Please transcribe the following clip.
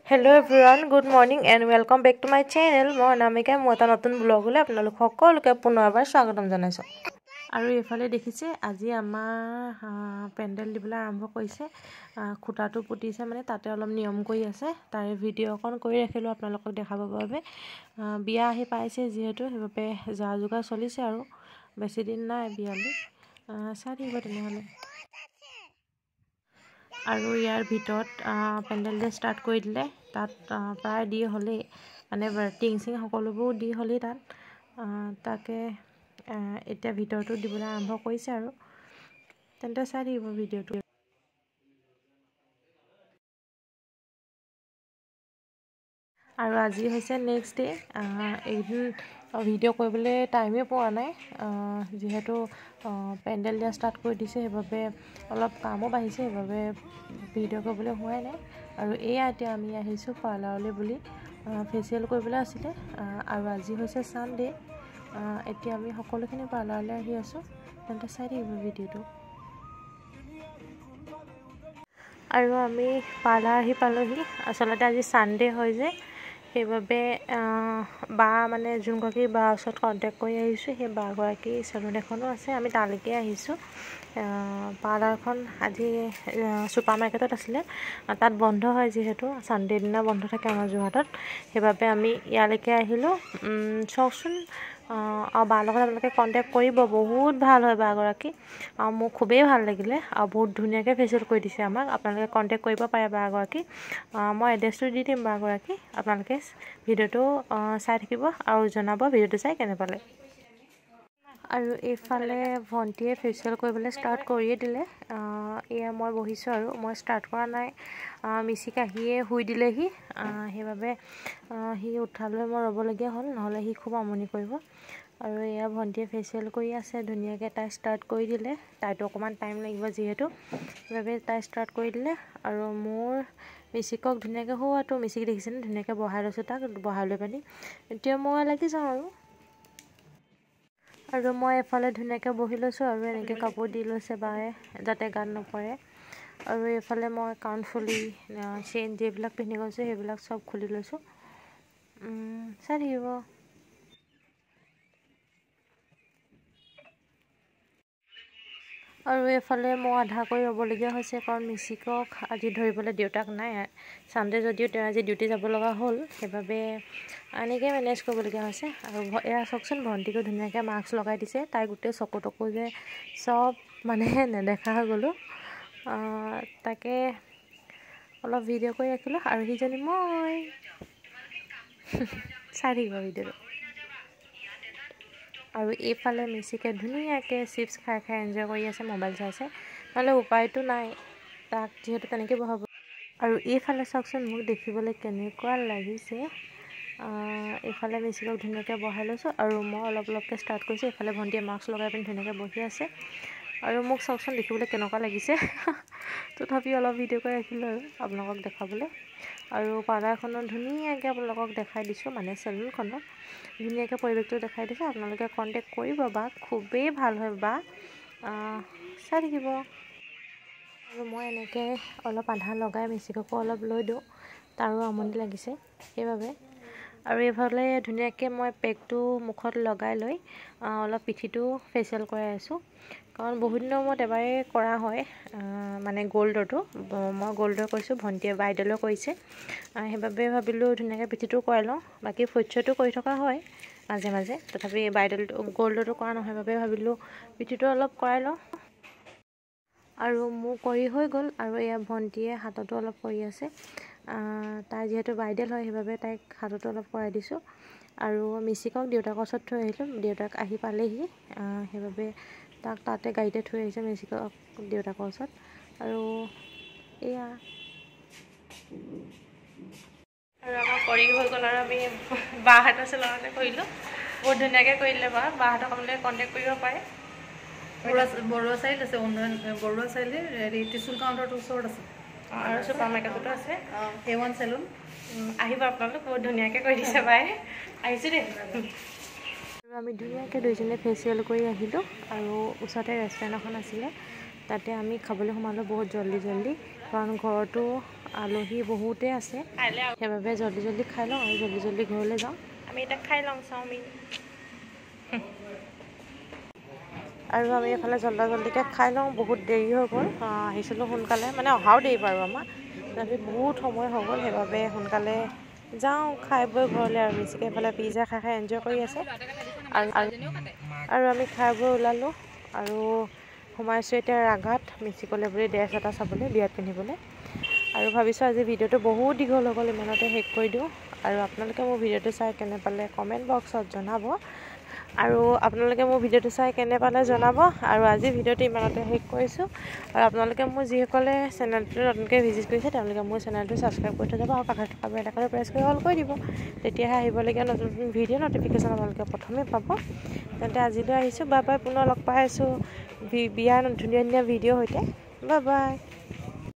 Hello everyone, good morning and welcome back to my channel. মই অনামিকা এটা নতুন ব্লগলৈ আপোনালোক সকলোকে পুনৰবাৰ স্বাগতম জনাইছো। আৰু এফালে দেখিছে আজি আমাৰ পেন্ডেল দিবলৈ আৰম্ভ কৰিছে। খুঁটাটো পুতিছে মানে তাতে অলপ নিয়ম কৰি আছে। তাৰে ভিডিঅ' অকন কৰি ৰাখিলো আপোনালোকক দেখাবৰ বাবে। বিয়া আহি পাইছে যিহেতু সেইবাবে যা যোগাৰ চলিছে আৰু বেছি দিন নাই বিয়ালৈ। চাই থাকিব তেনেহ'লে। আৰু ইয়াৰ ভিতৰত পেন্ডেল ডে ষ্টাৰ্ট কৰি দিলে তাত প্ৰায় দি হ'লেই মানে টিং চিং সকলোবোৰ দি হ'লেই তাকে এতিয়া ভিতৰটো দিবলৈ আৰম্ভ কৰিছে আৰু তেন্তে চাই থাকিব ভিডিঅ'টো। আৰু আজি হৈছে নেক্সট ডে। এইদিন ভিডিঅ' কৰিবলৈ টাইমেই পোৱা নাই যিহেতু পেন্ডেল দিয়া ষ্টাৰ্ট কৰি দিছে সেইবাবে অলপ কামো বাঢ়িছে সেইবাবে ভিডিঅ' কৰিবলৈ হোৱাই নাই। আৰু এয়া এতিয়া আমি আহিছোঁ পাৰ্লাৰলৈ বুলি ফেচিয়েল কৰিবলৈ আছিলে আৰু আজি হৈছে ছানডে। এতিয়া আমি সকলোখিনি পাৰ্লাৰলৈ আহি আছোঁ তেন্তে চাই থাকিব ভিডিঅ'টো। আৰু আমি পাৰ্লাৰ আহি পালোহি। আচলতে আজি ছানডে হয় যে সেইবাবে বা মানে যোনগৰাকী বাৰ ওচৰত কণ্টেক্ট কৰি আহিছোঁ সেই বাগৰাকী চেলুন এখনো আছে আমি তালৈকে আহিছোঁ। পাৰ্লাৰখন আজি ছুপাৰ মাৰ্কেটত আছিলে তাত বন্ধ হয় যিহেতু ছানডে দিনা বন্ধ থাকে আমাৰ যোৰহাটত সেইবাবে আমি ইয়ালৈকে আহিলোঁ। চাওকচোন বাৰ লগত আপোনালোকে কণ্টেক্ট কৰিব। বহুত ভাল হয় বাগৰাকী আৰু মোক খুবেই ভাল লাগিলে আৰু বহুত ধুনীয়াকৈ ফেচিয়েল কৰি দিছে আমাক। আপোনালোকে কণ্টেক্ট কৰিব পাৰে বাগৰাকী। মই এড্ৰেছটো দি দিম বাগৰাকী। আপোনালোকে ভিডিঅ'টো চাই থাকিব আৰু জনাব ভিডিঅ'টো চাই কেনে পালে। আৰু এইফালে ভণ্টিয়ে ফেচিয়েল কৰিবলৈ ষ্টাৰ্ট কৰিয়ে দিলে। এয়া মই বহিছোঁ আৰু মই ষ্টাৰ্ট কৰা নাই। মিচিক আহিয়ে শুই দিলেহি সেইবাবে সি উঠালৈ মই ৰ'বলগীয়া হ'ল নহ'লে সি খুব আমনি কৰিব। আৰু এয়া ভণ্টিয়ে ফেচিয়েল কৰি আছে ধুনীয়াকৈ তাই ষ্টাৰ্ট কৰি দিলে। তাইতো অকণমান টাইম লাগিব যিহেতু সেইবাবে তাই ষ্টাৰ্ট কৰি দিলে। আৰু মোৰ মিচিকক ধুনীয়াকৈ শুৱাটো মিচিক দেখিছেনে ধুনীয়াকৈ বহাই লৈছোঁ তাক বহাই লৈ পানি এতিয়া মই লাগি যাওঁ আৰু মই এফালে ধুনীয়াকৈ বহি লৈছোঁ আৰু এনেকৈ কাপোৰ দি লৈছে বায়ে যাতে গাত নপৰে। আৰু এইফালে মই কাণফুলি চেইন যিবিলাক পিন্ধি গৈছোঁ সেইবিলাক চব খুলি লৈছোঁ। চাই থাকিব। আৰু এইফালে মই আধা কৰি ৰ'বলগীয়া হৈছে কাৰণ মিচিকক আজি ধৰিবলৈ দেউতাক নাই। ছানডে যদিও তেওঁ আজি ডিউটি যাব লগা হ'ল সেইবাবে এনেকৈ মেনেজ কৰিবলগীয়া হৈছে। আৰু এয়া চাওকচোন ভণ্টিকো ধুনীয়াকৈ মাস্ক লগাই দিছে। তাই গোটেই চকু টকু যে চব মানে নেদেখা হৈ গ'লোঁ। তাকে অলপ ভিডিঅ' কৰি ৰাখিলোঁ আৰু সিজনী মই চাই থাকিব ভিডিঅ'টো। আৰু এইফালে মিচিকে ধুনীয়াকৈ চিপছ খাই খাই এনজয় কৰি আছে মোবাইল চাইছে নহ'লে উপায়তো নাই তাক যিহেতু তেনেকৈ বহাব। আৰু এইফালে চাওকচোন মোক দেখিবলৈ কেনেকুৱা লাগিছে। এইফালে মিচিকক ধুনীয়াকৈ বহাই লৈছোঁ আৰু মই অলপ অলপকৈ ষ্টাৰ্ট কৰিছোঁ। এইফালে ভণ্টিয়ে মাস্ক লগাই পিনি ধুনীয়াকৈ বহি আছে আৰু মোক চাওকচোন দেখিবলৈ কেনেকুৱা লাগিছে। তথাপি অলপ ভিডিঅ' কৰি ৰাখিলোঁ আৰু আপোনালোকক দেখাবলৈ। আৰু পাৰ্লাৰখনত ধুনীয়াকৈ আপোনালোকক দেখাই দিছোঁ মানে চেলুনখনত ধুনীয়াকৈ পৰিৱেশটো দেখাই দিছোঁ। আপোনালোকে কণ্টেক্ট কৰিব বা খুবেই ভাল হয় বা চাই থাকিব। আৰু মই এনেকৈ অলপ আধা লগাই মিচিককো অলপ লৈ দিওঁ তাৰো আমনি লাগিছে সেইবাবে। আৰু এইফালে ধুনীয়াকৈ মই পেকটো মুখত লগাই লৈ অলপ পিঠিটো ফেচিয়েল কৰাই আছোঁ কাৰণ বহুত দিনৰ মূৰত এবাৰেই কৰা হয় মানে গ'ল্ডৰটো। মই গ'ল্ডৰ কৰিছোঁ ভণ্টিয়ে ব্ৰাইডেলো কৰিছে সেইবাবে ভাবিলোঁ ধুনীয়াকৈ পিঠিটো কৰাই লওঁ। বাকী ফেচিয়েলটো কৰি থকা হয় মাজে মাজে তথাপি ব্ৰাইডেলটো গ'ল্ডৰটো কৰা নহয় বাবে ভাবিলোঁ পিঠিটো অলপ কৰাই লওঁ। আৰু মোৰ কৰি হৈ গ'ল আৰু এয়া ভণ্টিয়ে হাততো অলপ কৰি আছে। তাই যিহেতু ব্ৰাইডেল হয় সেইবাবে তাইক হাততো অলপ কৰাই দিছোঁ। আৰু মিচিকক দেউতাকৰ ওচৰত থৈ আহিলোঁ। দেউতাক আহি পালেহি সেইবাবে তাক তাতে গাড়ীতে থৈ আহিছে মিচিকক দেউতাকৰ ওচৰত। আৰু এয়া আৰু আমাৰ কৰি হৈ গ'ল আৰু আমি বাহঁতৰ চেলুনতে কৰিলোঁ। বহুত ধুনীয়াকৈ কৰিলে বাহঁতক আপোনালোকে কণ্টেক্ট কৰিব পাৰে। বৰুৱা চাৰিআলিত আছে বৰুৱা চাৰিআলিৰ ত্ৰিশুল কাউণ্টাৰটোৰ ওচৰত আছে আৰু ছুপাৰ মাৰ্কেটতো আছে A1 চেলুন। আহিব আপোনালোক বহুত ধুনীয়াকৈ কৰি দিছে বাই। আহিছোঁ দেই। আৰু আমি ধুনীয়াকৈ দুইজনে ফেচিয়েল কৰি আহিলোঁ আৰু ওচৰতে ৰেষ্টুৰেণ্ট এখন আছিলে তাতে আমি খাবলৈ সোমালোঁ বহুত জল্দি কাৰণ ঘৰতো আলহী বহুতে আছে সেইবাবে জলদি জলদি খাই লওঁ আৰু জলদি জলদি ঘৰলৈ যাওঁ আমি এতিয়া খাই লওঁ চাওমিন আৰু আমি এফালে জলদিকৈ খাই লওঁ বহুত দেৰি হৈ গ'ল আহিছিলোঁ সোনকালে মানে অহাও দেৰি বাৰু আমাৰ তথাপি বহুত সময় হৈ গ'ল সেইবাবে সোনকালে যাওঁ খাই বৈ ঘৰলৈ আৰু মিচিকে এইফালে পিজ্জা খাই এনজয় কৰি আছে আৰু আমি খাই বৈ ওলালোঁ আৰু সোমাইছোঁ এতিয়া ৰাগাত মিচিকলৈ বুলি ড্ৰেছ এটা চাবলৈ বিয়াত পিন্ধিবলৈ আৰু ভাবিছোঁ আজি ভিডিঅ'টো বহুত দীঘল হৈ গ'ল ইমানতে শেষ কৰি দিওঁ আৰু আপোনালোকে মোৰ ভিডিঅ'টো চাই কেনে পালে কমেণ্ট বক্সত জনাব আৰু আপোনালোকে মোৰ ভিডিঅ'টো চাই কেনে পালে জনাব আৰু আজি ভিডিঅ'টো ইমানতে শেষ কৰিছোঁ আৰু আপোনালোকে মোৰ যিসকলে চেনেলটো নতুনকৈ ভিজিট কৰিছে তেওঁলোকে মোৰ চেনেলটো ছাবস্ক্ৰাইব কৰি থৈ যাব আৰু কাষত থকা বেল আইকনটো প্ৰেছ কৰি অল কৰি দিব তেতিয়াহে আহিবলগীয়া নতুন নতুন ভিডিঅ' নটিফিকেশ্যন আপোনালোকে প্ৰথমে পাব তেন্তে আজিলৈ আহিছোঁ বাই বাই পুনৰ লগ পাই আছোঁ বিয়াৰ ধুনীয়া ধুনীয়া ভিডিঅ'ৰ সৈতে বাই বাই